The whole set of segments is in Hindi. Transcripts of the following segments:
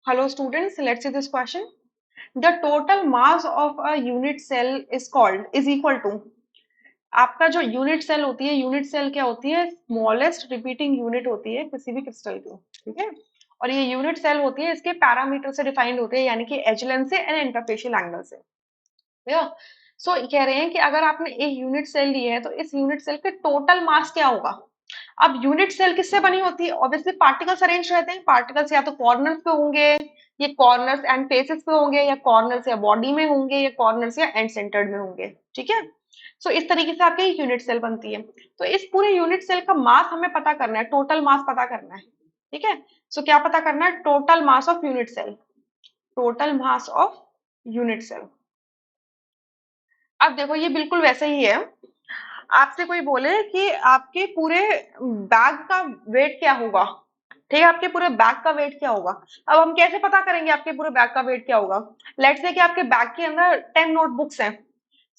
Hello students, let's see this question. The total mass of a unit cell is equal to, आपका जो यूनिट सेल होती है, यूनिट सेल क्या होती है? स्मॉलेस्ट रिपीटिंग यूनिट होती है किसी भी क्रिस्टल की, ठीक है। और ये यूनिट सेल होती है, इसके पैरामीटर से डिफाइंड होते हैं, यानी कि एज लेंथ से एंड इंटरफेशियल एंगल से, भैया। सो कह रहे हैं कि अगर आपने एक यूनिट सेल ली है तो इस यूनिट सेल के टोटल मास क्या होगा। अब यूनिट सेल किससे बनी होती है? ऑब्वियसली पार्टिकल्स अरेंज रहते हैं, पार्टिकल्स या तो कॉर्नर्स पे होंगे, ये कॉर्नर्स एंड फेसेस पे होंगे, या कॉर्नर्स या बॉडी में होंगे, या कॉर्नर्स या एंड सेंटर्ड में होंगे, ठीक है। सो इस तरीके से आपकी यूनिट सेल बनती है। तो इस पूरे यूनिट सेल का मास हमें पता करना है, टोटल मास पता करना है, ठीक है। सो क्या पता करना है? Total mass of unit cell, total mass of unit cell. अब देखो ये बिल्कुल वैसे ही है, आपसे कोई बोले कि आपके पूरे बैग का वेट क्या होगा, ठीक है, आपके पूरे बैग का वेट क्या होगा। अब हम कैसे पता करेंगे आपके पूरे बैग का वेट क्या होगा? लेट्स से कि आपके बैग के अंदर 10 नोटबुक्स हैं।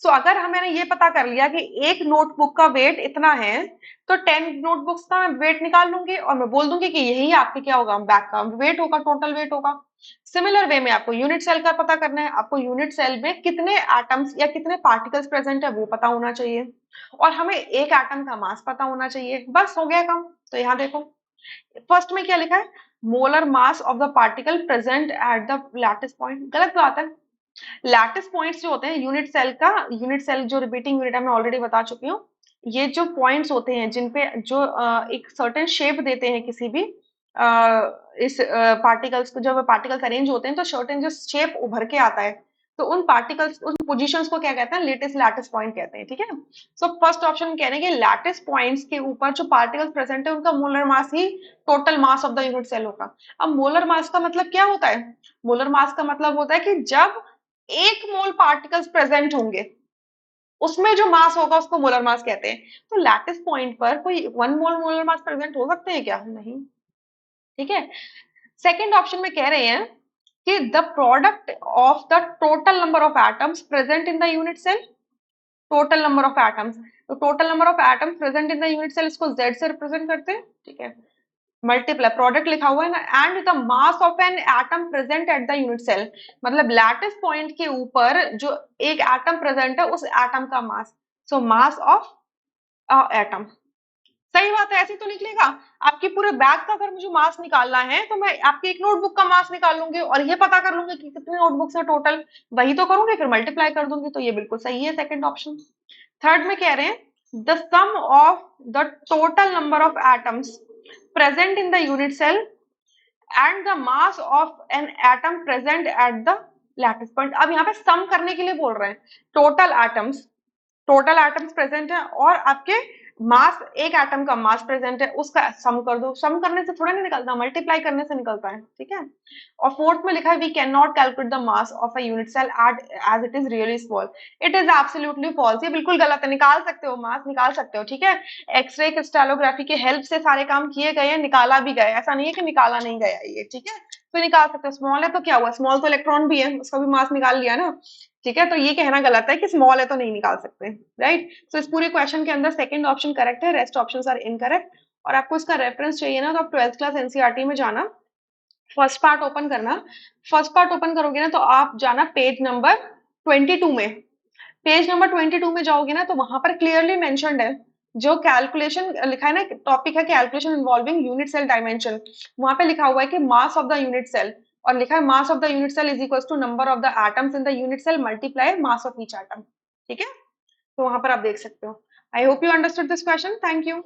सो अगर हमें ये पता कर लिया कि एक नोटबुक का वेट इतना है, तो 10 नोटबुक्स का मैं वेट निकाल लूंगी और मैं बोल दूंगी कि यही आपके क्या होगा, बैग का वेट होगा, टोटल वेट होगा। सिमिलर वे में आपको यूनिट सेल का पता करना है, आपको यूनिट सेल में कितने एटम्स या कितने पार्टिकल्स प्रेजेंट है वो पता होना चाहिए, और हमें एक एटम का मास पता होना चाहिए, बस हो गया काम। तो यहाँ देखो फर्स्ट में क्या लिखा है, molar mass of the particle present at the lattice point, गलत बात है। लैटिस पॉइंट्स जो होते हैं यूनिट सेल का, यूनिट सेल जो रिपीटिंग यूनिट है मैं ऑलरेडी बता चुकी हूँ, ये जो पॉइंट्स होते हैं जिनपे जो एक सर्टेन शेप देते हैं किसी भी इस पार्टिकल्स को, जब पार्टिकल्स अरेंज होते हैं तो सर्टेन जो शेप उभर के आता है, तो उन पार्टिकल्स उन पोजीशंस को क्या कहते हैं? लेटेस्ट लैटिस पॉइंट कहते हैं, ठीक है। सो फर्स्ट ऑप्शन कह रहे हैं कि लैटिस पॉइंट्स के ऊपर जो पार्टिकल्स प्रेजेंट है उनका मोलर मास ही total mass of the unit cell होगा। अब मोलर मास का मतलब क्या होता है? मोलर मास का मतलब होता है कि जब 1 मोल पार्टिकल्स प्रेजेंट होंगे उसमें जो मास होगा उसको मोलर मास कहते हैं। तो लैटिस पॉइंट पर कोई 1 मोल मोलर मास प्रेजेंट हो सकते हैं क्या? नहीं, ठीक है। सेकेंड ऑप्शन में कह रहे हैं कि the product of the total number of atoms present in the unit cell, total number of atoms, तो total number of atoms present in the unit cell इसको जेड से रिप्रेजेंट करते हैं, ठीक है। मल्टीप्लाई प्रोडक्ट लिखा हुआ है ना, and the mass of an atom present at the unit cell, मतलब लैटिस पॉइंट के ऊपर जो एक एटम प्रेजेंट है उस एटम का मास, सो मास ऑफ एटम। सही बात है, ऐसे तो निकलेगा। आपके पूरे बैग का अगर मुझे मास निकालना है तो मैं आपकी एक नोटबुक का मास निकाल लूंगी और ये पता कर लूंगी कि कितनी नोटबुक्स है टोटल, वही तो करूंगी, फिर मल्टीप्लाई कर दूंगी, तो ये बिल्कुल सही है सेकंड ऑप्शन। थर्ड में कह रहे हैं the sum of the total number of atoms present in the unit cell and the mass of an atom present at the lattice point। अब यहाँ पे सम करने के लिए बोल रहे हैं, टोटल एटम्स प्रेजेंट है और आपके मास, एक एटम का मास प्रेजेंट है, उसका सम कर दो। सम करने से थोड़ा नहीं निकलता, मल्टीप्लाई करने से निकलता है, ठीक है। और फोर्थ में लिखा है we can not calculate the mass of a unit cell at as it is really small, it is absolutely false, ये बिल्कुल गलत है। निकाल सकते हो, मास निकाल सकते हो, ठीक है। एक्सरे क्रिस्टलोग्राफी के हेल्प से सारे काम किए गए हैं, निकाला भी गया, ऐसा नहीं है कि निकाला नहीं गया ये, ठीक है। तो निकाल सकते हो, स्मॉल है तो क्या हुआ, स्मॉल तो इलेक्ट्रॉन भी है, उसका भी मास निकाल लिया ना, ठीक है। तो ये कहना गलत है कि स्मॉल है तो नहीं निकाल सकते, राइट। सो इस पूरे क्वेश्चन के अंदर सेकंड ऑप्शन करेक्ट है, रेस्ट ऑप्शंस आर इनकरेक्ट। और आपको इसका रेफरेंस चाहिए ना, तो आप 12th क्लास एनसीईआरटी में जाना, फर्स्ट पार्ट ओपन करना। फर्स्ट पार्ट ओपन करोगे ना तो आप जाना पेज नंबर 22 में, पेज नंबर 22 में जाओगे ना तो वहां पर क्लियरली मेंशन्ड है, जो कैलकुलेशन लिखा है ना, टॉपिक है calculation involving unit cell dimension, वहां पे लिखा हुआ है कि mass of the unit cell, और लिखा है mass of the unit cell is equal to number of the atoms in the unit cell multiply mass of each atom, ठीक है। तो वहां पर आप देख सकते हो। I hope you understood this question, thank you.